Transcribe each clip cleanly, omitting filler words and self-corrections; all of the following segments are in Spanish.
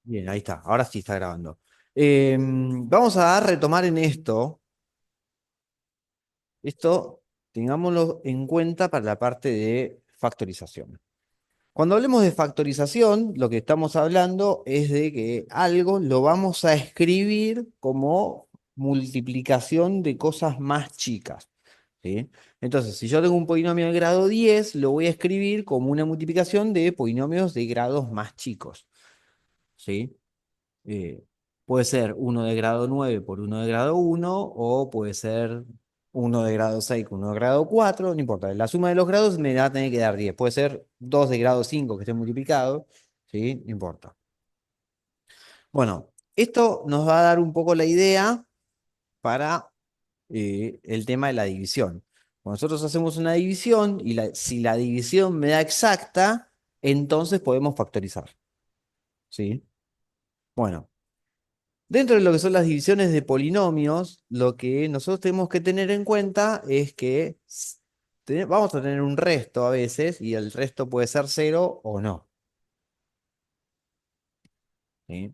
Bien, ahí está. Ahora sí está grabando. Vamos a retomar en esto. Esto tengámoslo en cuenta para la parte de factorización. Cuando hablemos de factorización, lo que estamos hablando es de que algo lo vamos a escribir como multiplicación de cosas más chicas. ¿Sí? Entonces, si yo tengo un polinomio de grado 10, lo voy a escribir como una multiplicación de polinomios de grados más chicos. ¿Sí? Eh, Puede ser uno de grado 9 por uno de grado uno o puede ser uno de grado 6 con uno de grado 4 no importa. La suma de los grados me va a tener que dar 10. Puede ser 2 de grado 5 que esté multiplicado, ¿sí? No importa. Bueno, esto nos va a dar un poco la idea para el tema de la división. Cuando nosotros hacemos una división y si la división me da exacta, entonces podemos factorizar, ¿sí? Bueno. Dentro de lo que son las divisiones de polinomios, lo que nosotros tenemos que tener en cuenta es que vamos a tener un resto a veces y el resto puede ser cero o no. ¿Sí?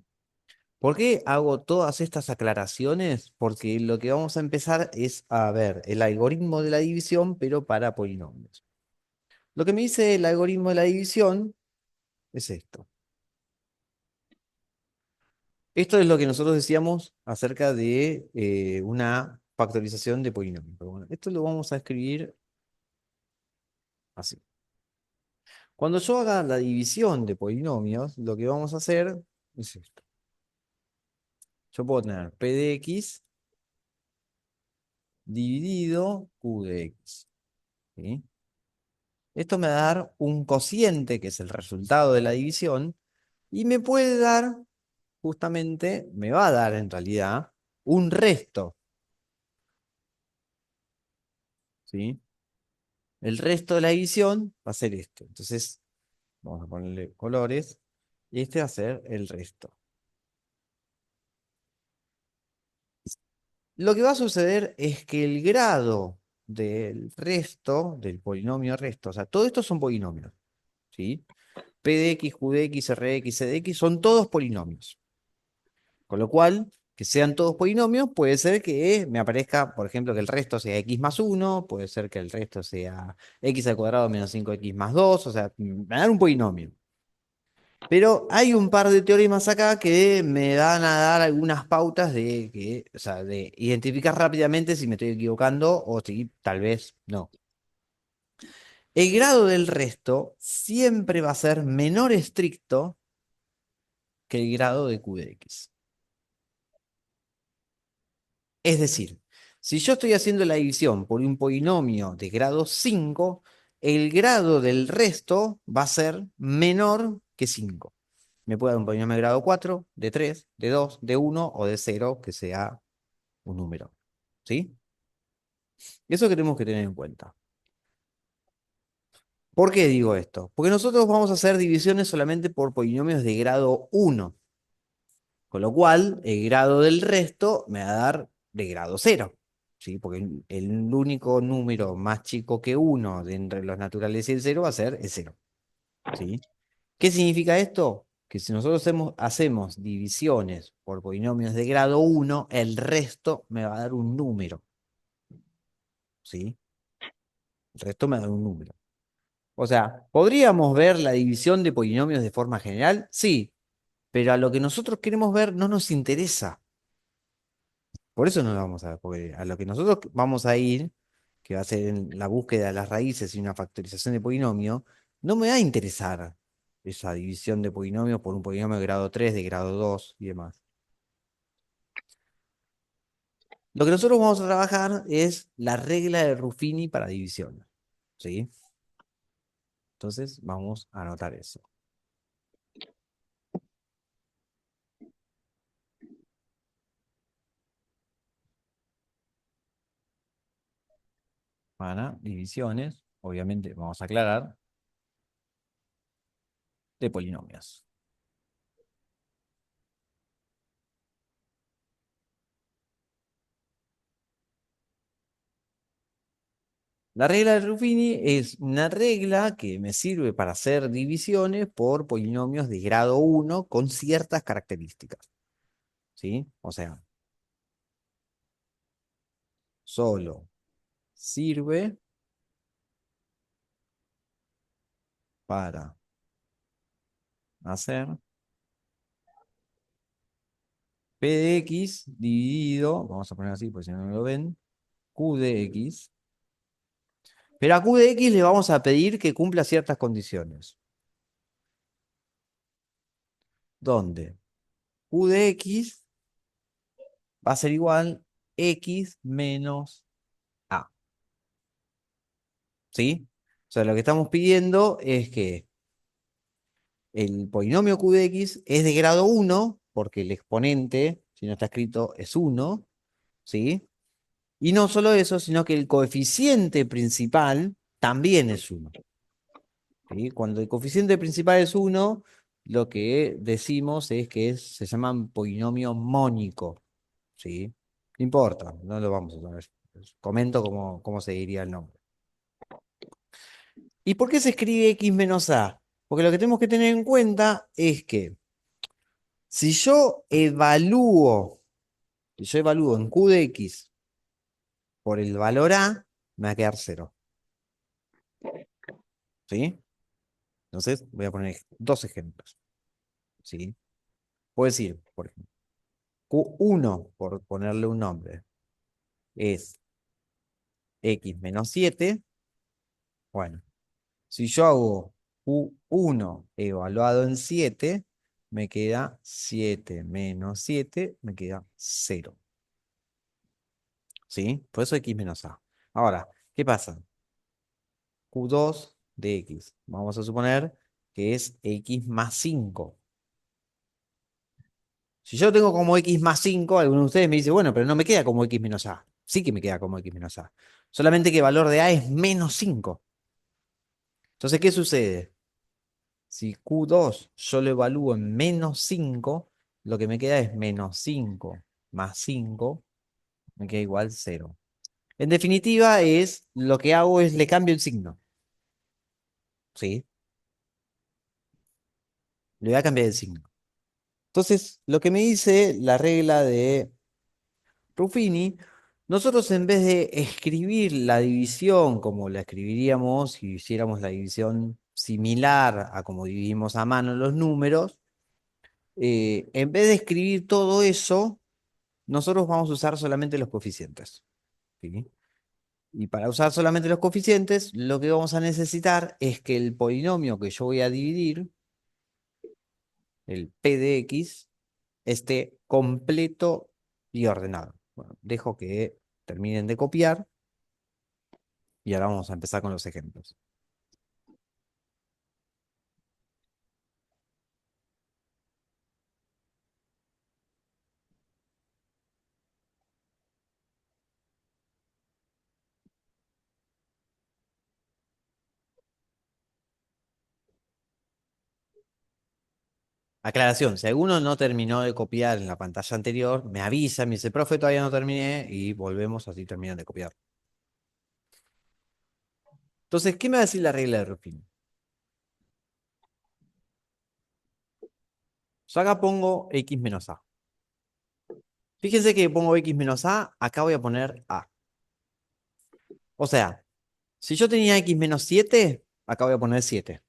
¿Por qué hago todas estas aclaraciones? Porque lo que vamos a empezar es a ver el algoritmo de la división, pero para polinomios. Lo que me dice el algoritmo de la división es esto. Esto es lo que nosotros decíamos acerca de una factorización de polinomios. Pero bueno, esto lo vamos a escribir así. Cuando yo haga la división de polinomios, lo que vamos a hacer es esto. Yo puedo tener P de X dividido Q de X. ¿Sí? Esto me va a dar un cociente, que es el resultado de la división, y me puede dar, justamente, me va a dar en realidad, un resto. ¿Sí? El resto de la división va a ser esto. Entonces, vamos a ponerle colores, y este va a ser el resto. Lo que va a suceder es que el grado del resto, del polinomio resto, o sea, todo esto son polinomios, ¿sí? P de X, Q de X, R de X, C de X, son todos polinomios. Con lo cual, que sean todos polinomios, puede ser que me aparezca, por ejemplo, que el resto sea X más uno, puede ser que el resto sea X al cuadrado menos 5X más 2, o sea, me va a dar un polinomio. Pero hay un par de teoremas acá que me van a dar algunas pautas de que, o sea, de identificar rápidamente si me estoy equivocando o si tal vez no. El grado del resto siempre va a ser menor estricto que el grado de Q de X. Es decir, si yo estoy haciendo la división por un polinomio de grado 5, el grado del resto va a ser menor que 5. Me puede dar un polinomio de grado 4, de 3, de 2, de uno o de cero que sea un número. ¿Sí? Eso que tenemos que tener en cuenta. ¿Por qué digo esto? Porque nosotros vamos a hacer divisiones solamente por polinomios de grado 1, con lo cual el grado del resto me va a dar de grado 0. ¿Sí? Porque el único número más chico que 1 de entre los naturales y el cero va a ser el cero. ¿Sí? ¿Qué significa esto? Que si nosotros hacemos divisiones por polinomios de grado 1, el resto me va a dar un número. ¿Sí? El resto me da un número. O sea, ¿podríamos ver la división de polinomios de forma general? Sí, pero a lo que nosotros queremos ver no nos interesa. Por eso no lo vamos a ver, porque a lo que nosotros vamos a ir, que va a ser en la búsqueda de las raíces y una factorización de polinomio, no me va a interesar esa división de polinomios por un polinomio de grado 3, de grado 2 y demás. Lo que nosotros vamos a trabajar es la regla de Ruffini para división. ¿Sí? Entonces vamos a anotar eso. Para divisiones, obviamente vamos a aclarar, de polinomios. La regla de Ruffini es una regla que me sirve para hacer divisiones por polinomios de grado uno con ciertas características, ¿sí? O sea, solo sirve para hacer P de X dividido, vamos a poner así, porque si no no lo ven, Q de X. Pero a Q de X le vamos a pedir que cumpla ciertas condiciones. Donde Q de X va a ser igual X menos A. ¿Sí? O sea, lo que estamos pidiendo es que el polinomio Q de X es de grado uno porque el exponente, si no está escrito, es uno, ¿sí? Y no solo eso, sino que el coeficiente principal también es uno. ¿Sí? Cuando el coeficiente principal es uno, lo que decimos es que se llaman polinomio mónico. ¿Sí? No importa, no lo vamos a saber. Comento cómo se diría el nombre. ¿Y por qué se escribe x menos a? Porque lo que tenemos que tener en cuenta es que si yo evalúo en q de x por el valor a, me va a quedar cero. ¿Sí? Entonces voy a poner dos ejemplos. ¿Sí? Puedo decir, por ejemplo, q1, por ponerle un nombre, es x menos 7. Bueno, si yo hago q1 evaluado en 7, me queda 7 menos 7, me queda cero. ¿Sí? Por eso x menos a. Ahora, ¿qué pasa? Q2 de x. Vamos a suponer que es x más 5. Si yo lo tengo como x más 5, alguno de ustedes me dice, bueno, pero no me queda como x menos a. Sí que me queda como x menos a. Solamente que el valor de a es menos 5. Entonces, ¿qué sucede? Si Q2 yo lo evalúo en menos 5, lo que me queda es menos 5 más 5, me queda igual cero. En definitiva, lo que hago es le cambio el signo. ¿Sí? Le voy a cambiar el signo. Entonces, lo que me dice la regla de Ruffini, nosotros en vez de escribir la división como la escribiríamos si hiciéramos la división similar a como dividimos a mano los números, en vez de escribir todo eso, nosotros vamos a usar solamente los coeficientes. ¿Sí? Y para usar solamente los coeficientes, lo que vamos a necesitar es que el polinomio que yo voy a dividir, el p de x, esté completo y ordenado. Bueno, dejo que terminen de copiar y ahora vamos a empezar con los ejemplos. Aclaración, si alguno no terminó de copiar en la pantalla anterior, me avisa, me dice, profe, todavía no terminé y volvemos así terminan de copiar. Entonces, ¿qué me va a decir la regla de Ruffin? Yo acá pongo x menos a. Fíjense que pongo x menos a, acá voy a poner a. O sea, si yo tenía x menos 7, acá voy a poner 7.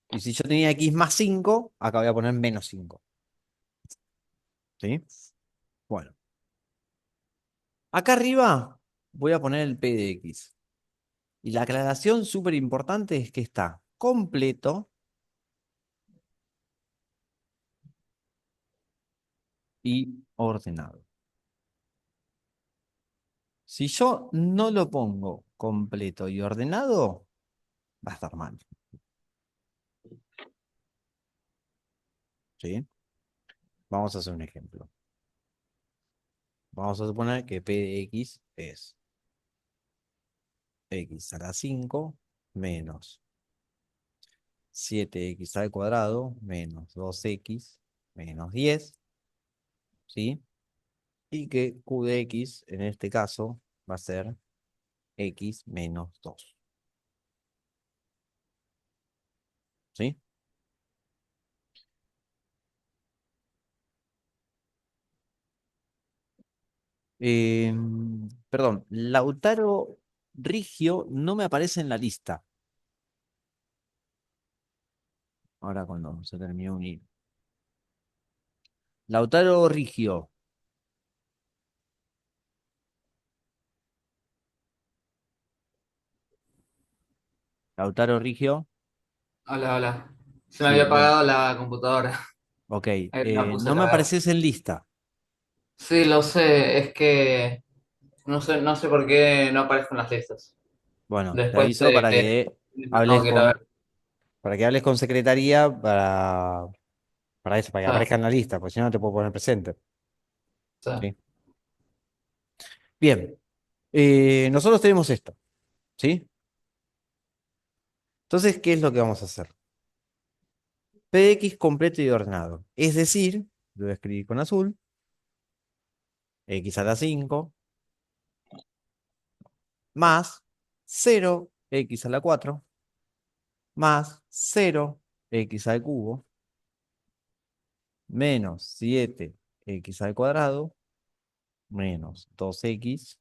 Y si yo tenía x más 5, acá voy a poner menos 5. ¿Sí? Bueno, acá arriba voy a poner el p de x. Y la aclaración súper importante es que está completo y ordenado. Si yo no lo pongo completo y ordenado, va a estar mal. ¿Sí? Vamos a hacer un ejemplo. Vamos a suponer que p de x es x a la 5 menos 7x al cuadrado menos 2x menos 10, ¿sí? Y que q de x en este caso va a ser x menos 2. ¿Sí? Perdón, Lautaro Rigio no me aparece en la lista. Ahora cuando se terminó de unir. Lautaro Rigio. Lautaro Rigio. Hola, hola. Se me Sí, había bueno. apagado la computadora. Ok. Ahí la puse a No me cargar. apareces en lista. Sí, lo sé, es que no sé por qué no aparezco en las listas. Bueno, te Después aviso para que tengo hables que ir a con, ver. para que hables con secretaría para eso, para que Ah, aparezca en la lista, porque si no no te puedo poner presente. sí. ¿Sí? Bien. Nosotros tenemos esto. ¿Sí? Entonces, ¿qué es lo que vamos a hacer? PX completo y ordenado. Es decir, lo voy a escribir con azul, x a la 5 más 0x a la 4 más 0x al cubo menos 7x al cuadrado menos 2x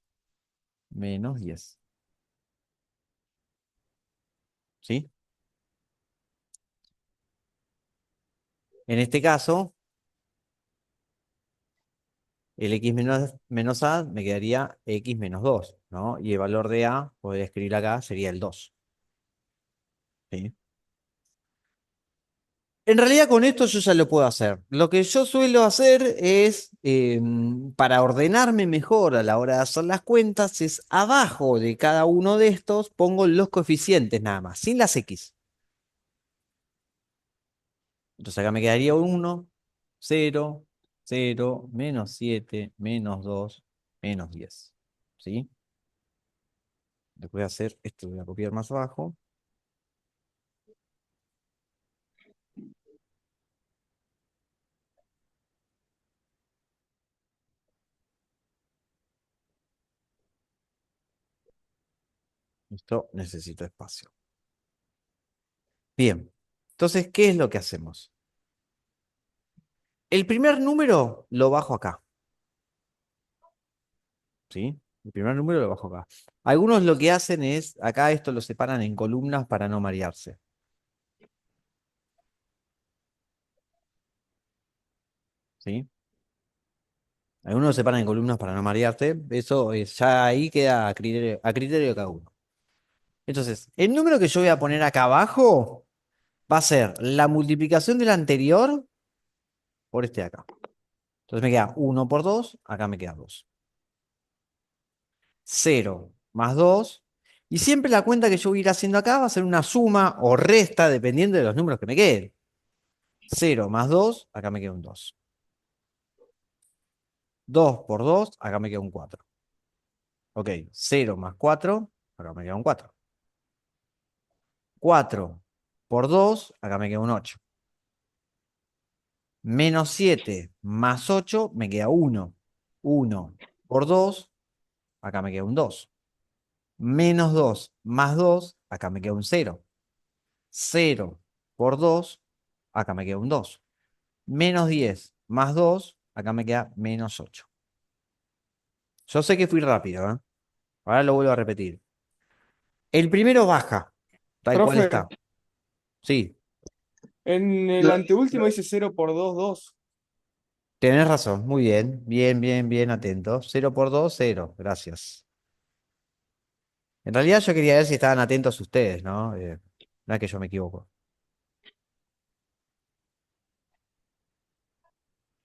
menos 10. ¿Sí? En este caso, el x menos a me quedaría x menos 2, ¿no? Y el valor de a, podría escribir acá, sería el 2. ¿Sí? En realidad con esto yo ya lo puedo hacer. Lo que yo suelo hacer es, para ordenarme mejor a la hora de hacer las cuentas, es abajo de cada uno de estos pongo los coeficientes nada más, sin las x. Entonces acá me quedaría 1, 0, 0, menos 7, menos 2, menos 10. ¿Sí? Lo que voy a hacer, esto lo voy a copiar más abajo. Esto necesito espacio. Bien. Entonces, ¿qué es lo que hacemos? El primer número lo bajo acá. ¿Sí? El primer número lo bajo acá. Algunos lo que hacen es, acá esto lo separan en columnas para no marearse. ¿Sí? Algunos lo separan en columnas para no marearte. Eso ya ahí queda a criterio de cada uno. Entonces, el número que yo voy a poner acá abajo va a ser la multiplicación del anterior por este de acá. Entonces me queda 1 por 2, acá me queda 2. 0 más 2. Y siempre la cuenta que yo voy a ir haciendo acá va a ser una suma o resta dependiendo de los números que me queden. 0 más 2, acá me queda un 2. 2 por 2, acá me queda un 4. Ok, 0 más 4, acá me queda un 4. 4 por 2, acá me queda un 8. Menos 7 más 8, me queda 1. 1 por 2, acá me queda un 2. Menos 2 más 2, acá me queda un 0. 0 por 2, acá me queda un 2. Menos 10 más 2, acá me queda menos 8. Yo sé que fui rápido, ¿eh? Ahora lo vuelvo a repetir. El primero baja, tal cual Profe, está. Sí, en el anteúltimo dice 0 por 2 2. tenés razón. Muy bien, bien, bien, bien atento. 0 por 2, 0. Gracias. En realidad yo quería ver si estaban atentos ustedes, ¿no? No es que yo me equivoco.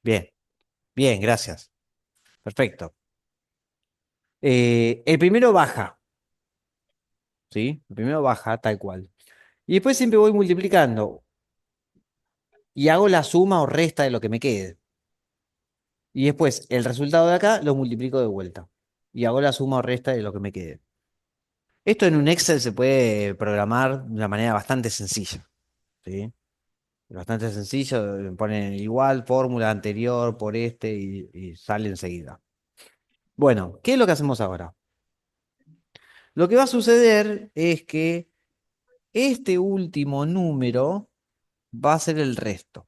Bien, bien, gracias. Perfecto. El primero baja, ¿sí? El primero baja tal cual. Y después siempre voy multiplicando y hago la suma o resta de lo que me quede. Y después el resultado de acá lo multiplico de vuelta. Y hago la suma o resta de lo que me quede. Esto en un Excel se puede programar de una manera bastante sencilla. ¿Sí? Bastante sencillo. Ponen igual, fórmula anterior por este y sale enseguida. Bueno, ¿qué es lo que hacemos ahora? Lo que va a suceder es que este último número va a ser el resto.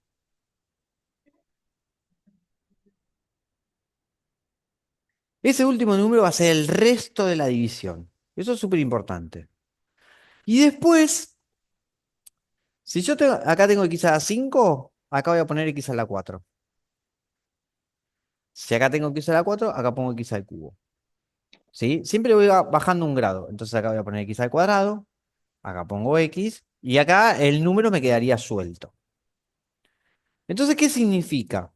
Ese último número va a ser el resto de la división. Eso es súper importante. Y después, si yo acá tengo x a la 5, acá voy a poner x a la 4. Si acá tengo x a la 4, acá pongo x al cubo. ¿Sí? Siempre voy bajando un grado. Entonces acá voy a poner x al cuadrado, acá pongo x, y acá el número me quedaría suelto. Entonces, ¿qué significa?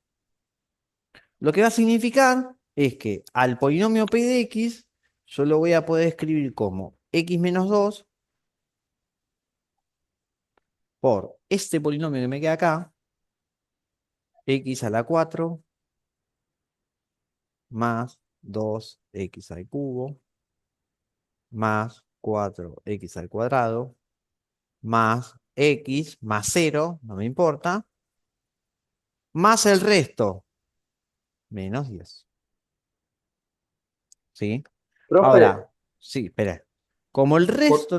Lo que va a significar es que al polinomio p de x, yo lo voy a poder escribir como x menos 2 por este polinomio que me queda acá, x a la 4 más 2x al cubo más 4x al cuadrado más x más 0, no me importa, más el resto, menos 10. ¿Sí? Profe, Ahora, sí, espera. Como el resto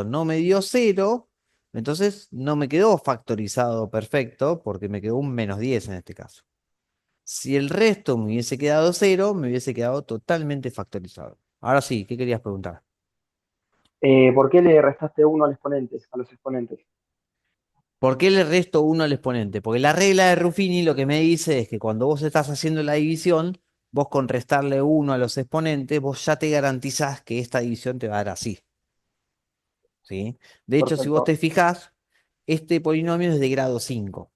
no me dio 0, entonces no me quedó factorizado perfecto porque me quedó un menos 10 en este caso. Si el resto me hubiese quedado 0, me hubiese quedado totalmente factorizado. Ahora sí, ¿qué querías preguntar? ¿por qué le restaste uno al exponentes, a los exponentes? ¿Por qué le resto 1 al exponente? Porque la regla de Ruffini lo que me dice es que cuando vos estás haciendo la división, vos con restarle 1 a los exponentes, vos ya te garantizás que esta división te va a dar así. ¿Sí? De hecho, si vos te Perfecto. fijás, este polinomio es de grado 5.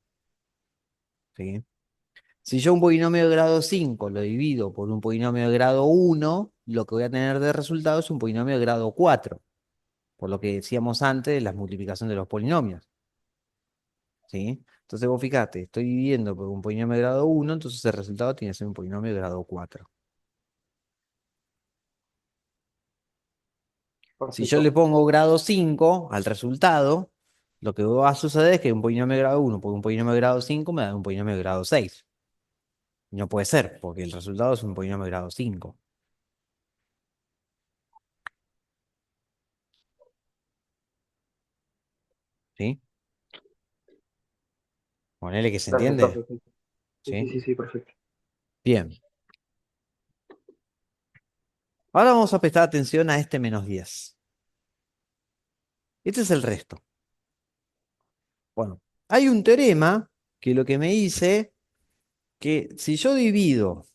¿Sí? Si yo un polinomio de grado 5 lo divido por un polinomio de grado 1, lo que voy a tener de resultado es un polinomio de grado 4, por lo que decíamos antes de la multiplicación de los polinomios. ¿Sí? Entonces vos fíjate, estoy dividiendo por un polinomio de grado 1, entonces el resultado tiene que ser un polinomio de grado 4. Si yo le Perfecto. pongo grado 5 al resultado, lo que va a suceder es que un polinomio de grado 1 por un polinomio de grado 5 me da un polinomio de grado 6. No puede ser, porque el resultado es un polinomio de grado 5. ¿Sí? Ponele que se Gracias, entiende. profe. Sí, sí, sí, ¿Sí? sí, sí, perfecto. Bien. Ahora vamos a prestar atención a este menos 10. Este es el resto. Bueno, hay un teorema que lo que me dice que si yo divido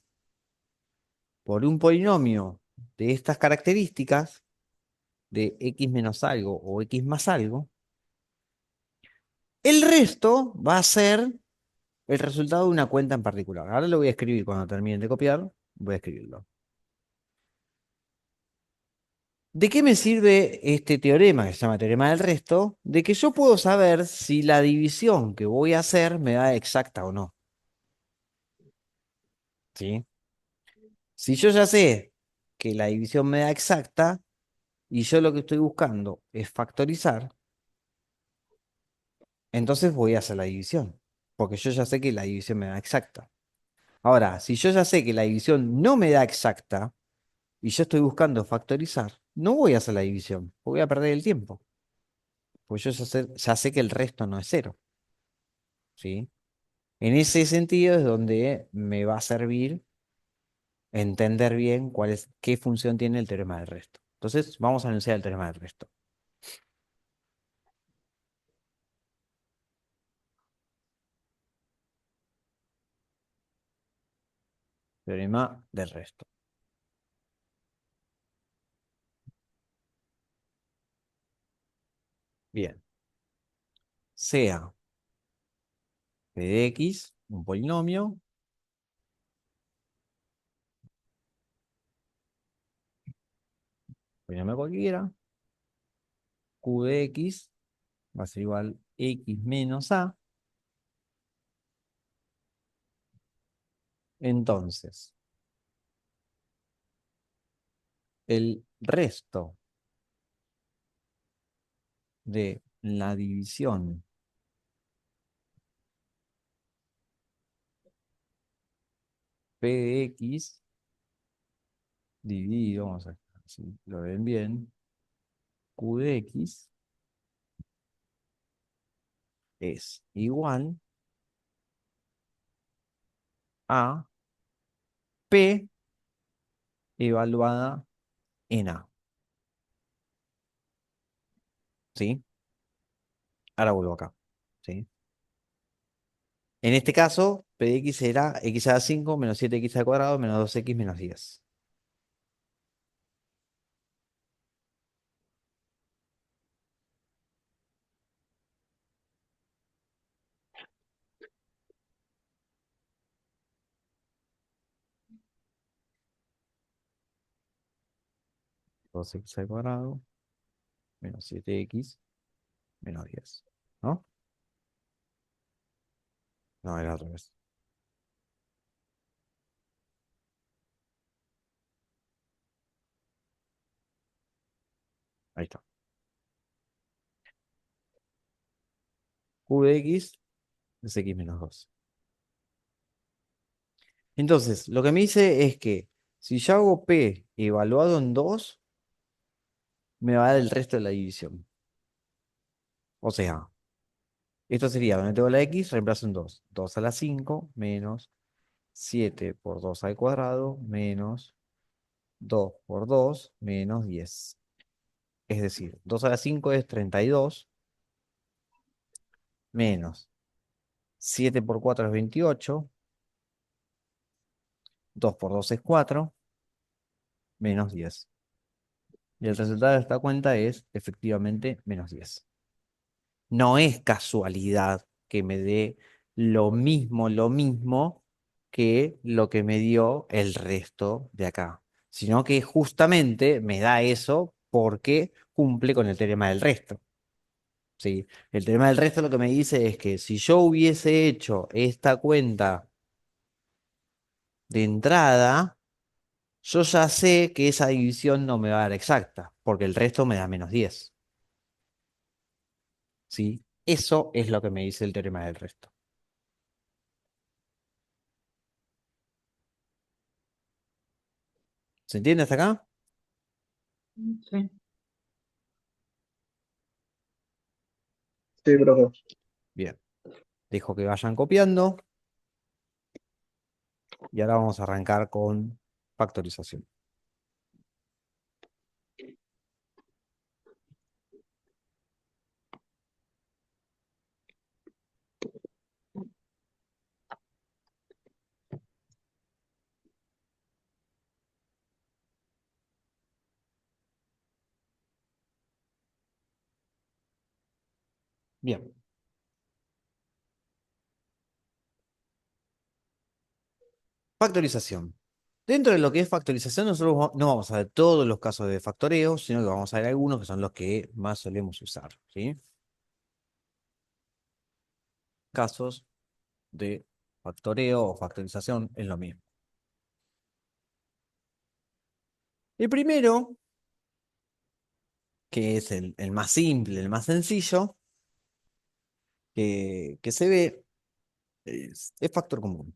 por un polinomio de estas características, de x menos algo o x más algo, el resto va a ser el resultado de una cuenta en particular. Ahora lo voy a escribir cuando terminen de copiar, voy a escribirlo. ¿De qué me sirve este teorema que se llama teorema del resto? De que yo puedo saber si la división que voy a hacer me da exacta o no. ¿Sí? Si yo ya sé que la división me da exacta y yo lo que estoy buscando es factorizar, entonces voy a hacer la división, porque yo ya sé que la división me da exacta. Ahora, si yo ya sé que la división no me da exacta y yo estoy buscando factorizar, no voy a hacer la división, porque voy a perder el tiempo, porque yo ya sé que el resto no es cero. ¿Sí? En ese sentido es donde me va a servir entender bien qué función tiene el teorema del resto. Entonces, vamos a anunciar el teorema del resto. Teorema del resto. Bien. Sea p de x un polinomio, polinomio cualquiera, q de x va a ser igual x menos a. Entonces, el resto de la división p de x dividido, vamos a si lo ven bien, Q de X es igual a P evaluada en A. ¿Sí? Ahora vuelvo acá. ¿Sí? En este caso, P de X será X a la 5 menos 7X al cuadrado menos 2X menos 10. Dos x al cuadrado menos 7X menos 10. ¿No? No, era al revés. Ahí está. Q de X es X menos 2. Entonces, lo que me dice es que si yo hago P evaluado en 2, me va a dar el resto de la división. O sea, esto sería, donde tengo la X, reemplazo en 2. 2 a la 5 menos 7 por 2 al cuadrado menos 2 por 2 menos 10. Es decir, 2 a la 5 es 32 menos 7 por 4 es 28, 2 por 2 es 4, menos 10. Y el resultado de esta cuenta es efectivamente menos 10. No es casualidad que me dé lo mismo que lo que me dio el resto de acá, sino que justamente me da eso porque cumple con el teorema del resto. ¿Sí? El teorema del resto lo que me dice es que si yo hubiese hecho esta cuenta de entrada, yo ya sé que esa división no me va a dar exacta, porque el resto me da menos 10. ¿Sí? Eso es lo que me dice el teorema del resto. ¿Se entiende hasta acá? Sí. Sí, profe. Bien. Dejo que vayan copiando y ahora vamos a arrancar con factorización. Bien. Factorización. Dentro de lo que es factorización, nosotros no vamos a ver todos los casos de factoreo, sino que vamos a ver algunos que son los que más solemos usar. ¿Sí? Casos de factoreo o factorización es lo mismo. El primero, que es el más simple, el más sencillo, que se ve, es factor común.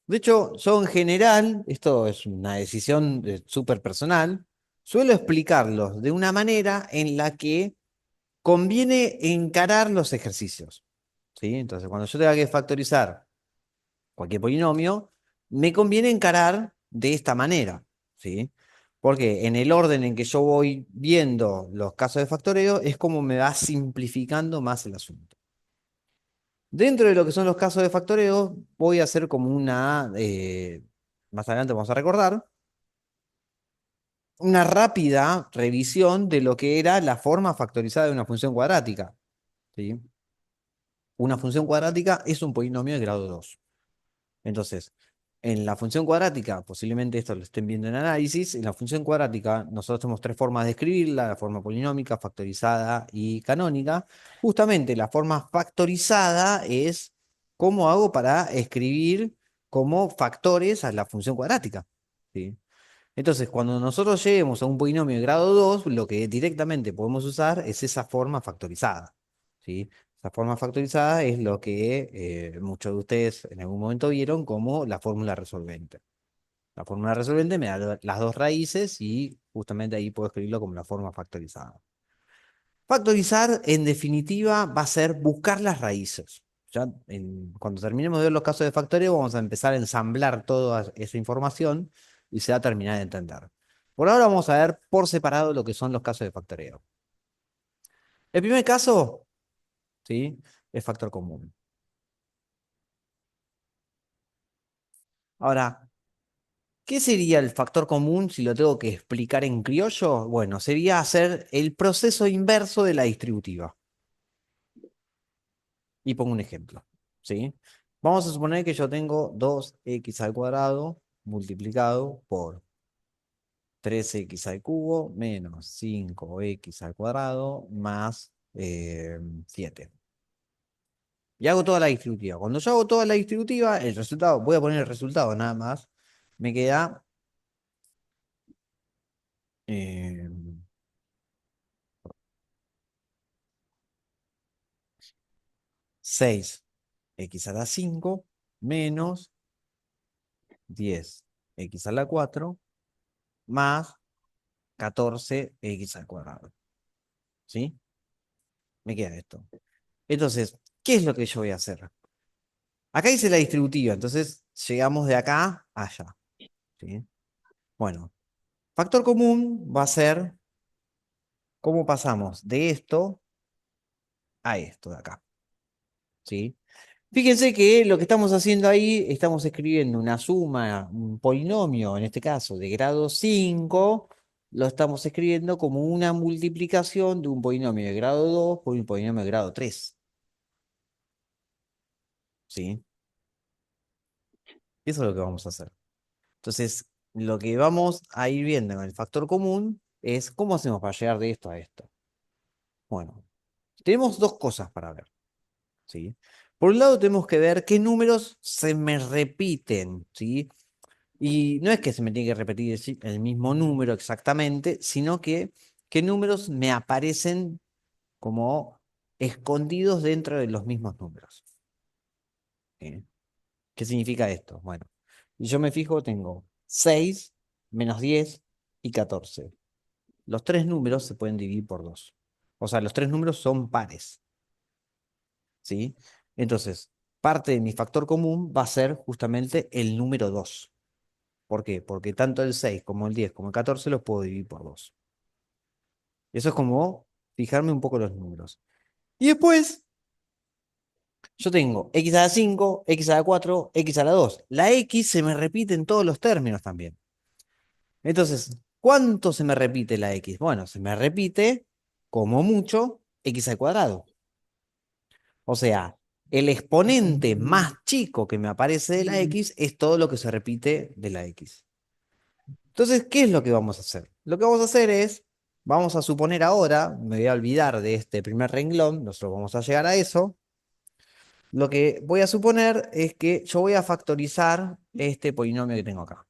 De hecho, yo en general, esto es una decisión súper personal, suelo explicarlos de una manera en la que conviene encarar los ejercicios. ¿Sí? Entonces, cuando yo tenga que factorizar cualquier polinomio, me conviene encarar de esta manera. ¿Sí? Porque en el orden en que yo voy viendo los casos de factoreo es como me va simplificando más el asunto. Dentro de lo que son los casos de factoreo, voy a hacer como más adelante vamos a recordar, una rápida revisión de lo que era la forma factorizada de una función cuadrática. ¿Sí? Una función cuadrática es un polinomio de grado 2. Entonces, en la función cuadrática, posiblemente esto lo estén viendo en análisis, en la función cuadrática nosotros tenemos tres formas de escribirla, la forma polinómica, factorizada y canónica. Justamente la forma factorizada es cómo hago para escribir como factores a la función cuadrática. ¿Sí? Entonces, cuando nosotros lleguemos a un polinomio de grado 2, lo que directamente podemos usar es esa forma factorizada. ¿Sí? Esa forma factorizada es lo que muchos de ustedes en algún momento vieron como la fórmula resolvente. La fórmula resolvente me da las dos raíces y justamente ahí puedo escribirlo como la forma factorizada. Factorizar, en definitiva, va a ser buscar las raíces. Ya cuando terminemos de ver los casos de factoreo, vamos a empezar a ensamblar toda esa información y se va a terminar de entender. Por ahora vamos a ver por separado lo que son los casos de factoreo. El primer caso, ¿sí?, es factor común. Ahora, ¿qué sería el factor común si lo tengo que explicar en criollo? Bueno, sería hacer el proceso inverso de la distributiva. Y pongo un ejemplo, ¿sí? Vamos a suponer que yo tengo 2x² multiplicado por 3x² menos 5x² más 7. Y hago toda la distributiva. Cuando yo hago toda la distributiva, el resultado, voy a poner el resultado nada más, me queda 6x² menos 10x² más 14x². ¿Sí? Me queda esto. Entonces, ¿qué es lo que yo voy a hacer? Acá hice la distributiva, entonces llegamos de acá a allá. ¿Sí? Bueno, factor común va a ser cómo pasamos de esto a esto de acá. ¿Sí? Fíjense que lo que estamos haciendo ahí, estamos escribiendo una suma, un polinomio, en este caso, de grado 5, lo estamos escribiendo como una multiplicación de un polinomio de grado 2 por un polinomio de grado 3. ¿Sí? Eso es lo que vamos a hacer. Entonces, lo que vamos a ir viendo en el factor común es cómo hacemos para llegar de esto a esto. Bueno, tenemos dos cosas para ver. ¿Sí? Por un lado, tenemos que ver qué números se me repiten. ¿Sí? Y no es que se me tiene que repetir el mismo número exactamente, sino que qué números me aparecen como escondidos dentro de los mismos números. ¿Sí? ¿Qué significa esto? Bueno, yo me fijo, tengo 6, menos 10 y 14. Los tres números se pueden dividir por 2. O sea, los tres números son pares. ¿Sí? Entonces, parte de mi factor común va a ser justamente el número 2. ¿Por qué? Porque tanto el 6 como el 10 como el 14 los puedo dividir por 2. Eso es como fijarme un poco los números. Y después yo tengo x⁻⁵, x⁻⁴, x⁻². La x se me repite en todos los términos también. Entonces, ¿cuánto se me repite la x? Bueno, se me repite, como mucho, x². O sea, el exponente más chico que me aparece de la x es todo lo que se repite de la x. Entonces, ¿qué es lo que vamos a hacer? Lo que vamos a hacer es, vamos a suponer ahora, me voy a olvidar de este primer renglón, nosotros vamos a llegar a eso. Lo que voy a suponer es que yo voy a factorizar este polinomio que tengo acá.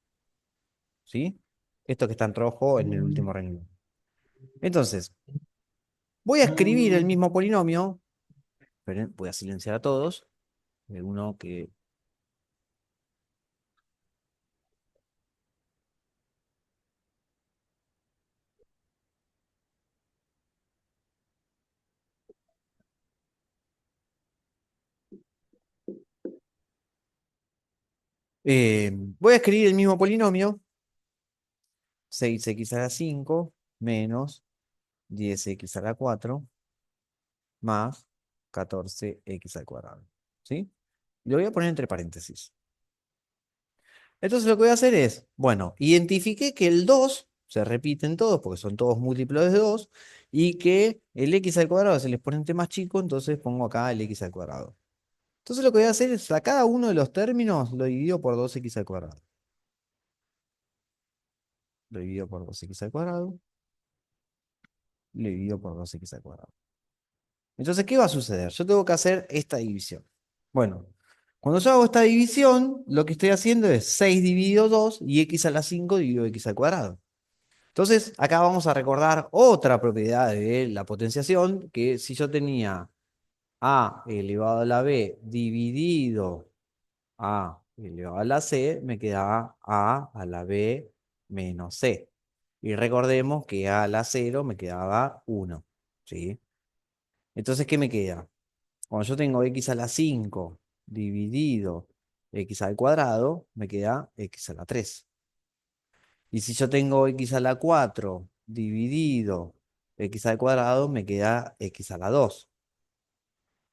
¿Sí? Esto que está en rojo en el último renglón. Entonces, voy a escribir el mismo polinomio. Esperen, voy a silenciar a todos. Hay uno que... voy a escribir el mismo polinomio. 6x⁻⁵ menos 10x⁻⁴ más 14x². ¿Sí? Lo voy a poner entre paréntesis. Entonces lo que voy a hacer es, bueno, identifiqué que el 2 se repiten todos porque son todos múltiplos de 2 y que el x² es el exponente más chico, entonces pongo acá el x². Entonces lo que voy a hacer es a cada uno de los términos lo divido por 2x². Lo divido por 2x². Lo divido por 2x². Entonces, ¿qué va a suceder? Yo tengo que hacer esta división. Bueno, cuando yo hago esta división, lo que estoy haciendo es 6 dividido 2 y x⁻⁵ dividido x². Entonces, acá vamos a recordar otra propiedad de la potenciación, que si yo tenía a elevado a la b dividido a elevado a la C, me queda A a la B menos C. Y recordemos que A a la 0 me quedaba 1, ¿sí? Entonces, ¿qué me queda? Cuando yo tengo x a la 5 dividido x al cuadrado, me queda x a la 3. Y si yo tengo x a la 4 dividido x al cuadrado, me queda x a la 2.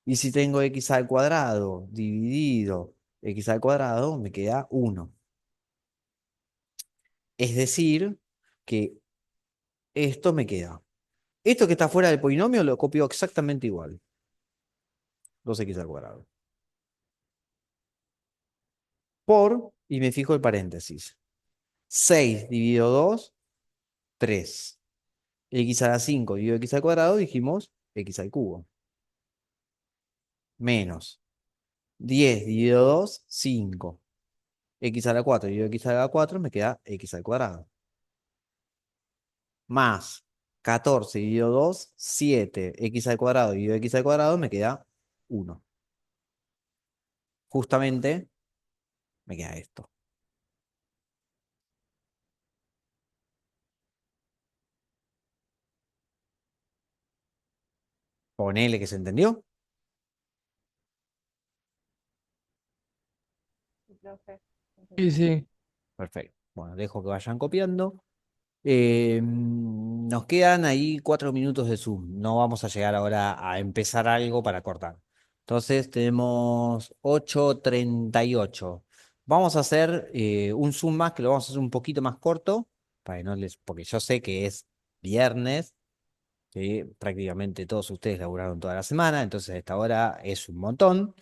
Y si tengo x al cuadrado dividido x al cuadrado, me queda 1. Es decir, que esto me queda. Esto que está fuera del polinomio lo copio exactamente igual. 2x al cuadrado. Y me fijo el paréntesis. 6 dividido 2, 3. X a la 5 dividido x al cuadrado, dijimos x al cubo. Menos 10 dividido 2, 5. X a la 4 dividido x a la 4 me queda x al cuadrado. Más 14 dividido 2, 7. X al cuadrado dividido x al cuadrado me queda 1. Justamente me queda esto. Ponele que se entendió. Sí, sí. Perfecto. Bueno, dejo que vayan copiando. Nos quedan ahí 4 minutos de Zoom. No vamos a llegar ahora a empezar algo para cortar. Entonces tenemos 8:38. Vamos a hacer un Zoom más que lo vamos a hacer un poquito más corto, para que no les, porque yo sé que es viernes, que prácticamente todos ustedes laburaron toda la semana, entonces a esta hora es un montón.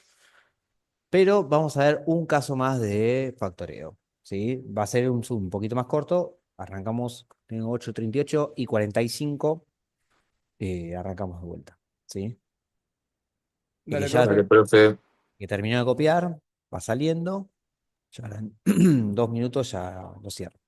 Pero vamos a ver un caso más de factoreo, ¿sí? Va a ser un Zoom un poquito más corto. Arrancamos en 8:38 y 45. Arrancamos de vuelta, ¿sí? Y que Dale, ya profe. profe. que terminó de copiar, va saliendo. Ya en 2 minutos ya lo cierro.